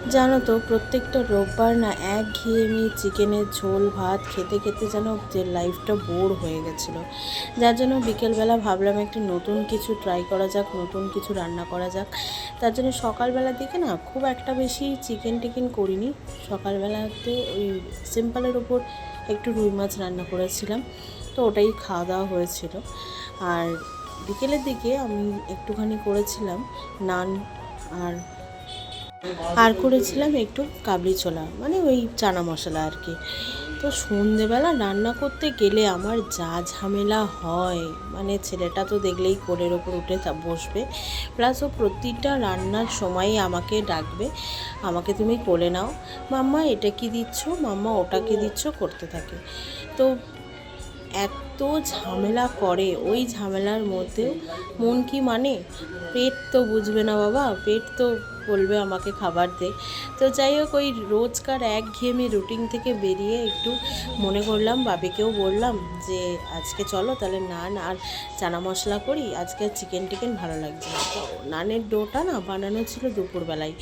জানো তো প্রত্যেকটা রোববার না একঘেয়েমি চিকেনের ঝোল ভাত খেতে খেতে যেন যে লাইফটা বোর হয়ে গেছিলো, যার জন্য বিকেলবেলা ভাবলাম একটু নতুন কিছু ট্রাই করা যাক, নতুন কিছু রান্না করা যাক। তার জন্য সকালবেলার দিকে না খুব একটা বেশি চিকেন টিকেন করিনি। সকালবেলাতে ওই সিম্পলের ওপর একটু রুই মাছ রান্না করেছিলাম, তো ওটাই খাওয়া দাওয়া হয়েছিল। আর বিকেলের দিকে আমি একটুখানি করেছিলাম নান, আর করেছিলাম একটু কাবলি ছোলা, মানে ওই চানা মশলা আর কি। তো সন্ধেবেলা রান্না করতে গেলে আমার যা ঝামেলা হয়, মানে ছেলেটা তো দেখলেই কোলের ওপর উঠে বসবে, প্লাস ও প্রতিটা রান্নার সময়ই আমাকে ডাকবে, আমাকে তুমি কোলে নাও, মাম্মা এটা কি দিচ্ছ, মাম্মা ওটা কি দিচ্ছ করতে থাকে। তো এত ঝামেলা করে, ওই ঝামেলার মধ্যেও মন কি মানে, পেট তো বুঝবে না বাবা, পেট তো বলবে আমাকে খাবার দে। তো যাই হোক, ওই রোজকার একঘেয়েমি রুটিন থেকে বেরিয়ে একটু মনে করলাম, বাবিকেও বললাম যে আজকে চলো তাহলে নান আর চানা মশলা করি, আজকে চিকেন টিকেন ভালো লাগছে না। তো নানের ডোটা না বানানো ছিল দুপুরবেলায়,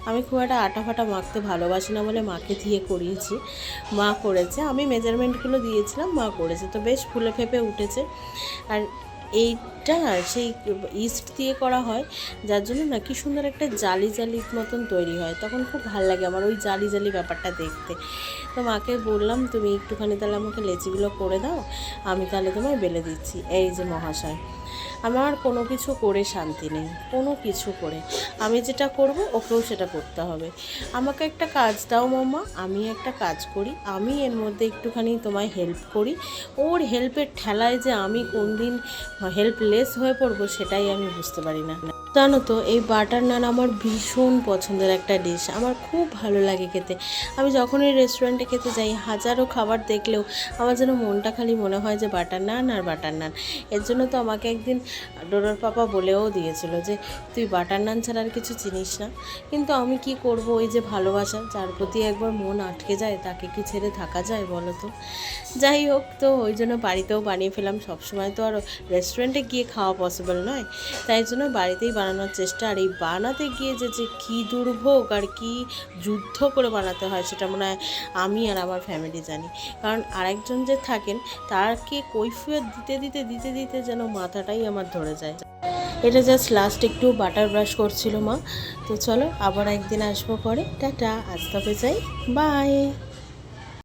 আমি খুব একটা আটা ফাটা মাখতে ভালোবাসি না বলে মাকে দিয়ে করিয়েছি, মা করেছে, আমি মেজারমেন্টগুলো দিয়েছিলাম, মা করেছে, তো বেশ ফুলে ফেপে উঠেছে। আর এইটা সেই ইস্ট দিয়ে করা হয়, যার জন্য না কি সুন্দর একটা জালি জালি মতন তৈরি হয়, তখন খুব ভালো লাগে আমার ওই জালি জালি ব্যাপারটা দেখতে। তো মাকে বললাম তুমি একটুখানি তাহলে আমাকে লেচিগুলো করে দাও, আমি তাহলে তোমায় বেলে দিচ্ছি। এই যে মহাশয়, আমার কোনো কিছু করে শান্তি নেই, কোনো কিছু করে আমি যেটা করব ওকেও সেটা করতে হবে। আমাকে একটা কাজ দাও মাম্মা, আমি একটা কাজ করি, আমি এর মধ্যে একটুখানি তোমায় হেল্প করি। ওর হেল্পের ঠেলায় যে আমি কোন দিন হেল্পলেস হয়ে পড়বো সেটাই আমি বুঝতে পারি না। জানো তো এই বাটার নান আমার ভীষণ পছন্দের একটা ডিশ, আমার খুব ভালো লাগে খেতে। আমি যখনই রেস্টুরেন্টে খেতে যাই, হাজারো খাবার দেখলেও আমার যেন মনটা খালি মনে হয় যে বাটার নান আর বাটার নান। এর জন্য তো আমাকে একদিন ডোনার পাপা বলেও দিয়েছিল যে তুই বাটার নান ছাড়া আর কিছু চিনিস না। কিন্তু আমি কি করব, ওই যে ভালোবাসা, যার প্রতি একবার মন আটকে যায় তাকে কি ছেড়ে থাকা যায় বলো তো। যাই হোক, তো ওই জন্য বাড়িতেও বানিয়ে ফেলাম, সবসময় তো আর রেস্টুরেন্টে গিয়ে খাওয়া পসিবল নয়, তাই জন্য বাড়িতেই বানানোর চেষ্টা। আর এই বানাতে গিয়ে যে কী দুর্ভোগ আর কী যুদ্ধ করে বানাতে হয় সেটা মনে হয় আমি আর আমার ফ্যামিলি জানি। কারণ আরেকজন যে থাকেন তারকে কৈফিয়ত দিতে দিতে দিতে দিতে যেন মাথাটাই আমার ধরে যায়। এটা জাস্ট লাস্ট একটু বাটার ব্রাশ করছিল মা। তো চলো আবার একদিন আসবো পরে, টাটা, আজ তবে যাই, বাই।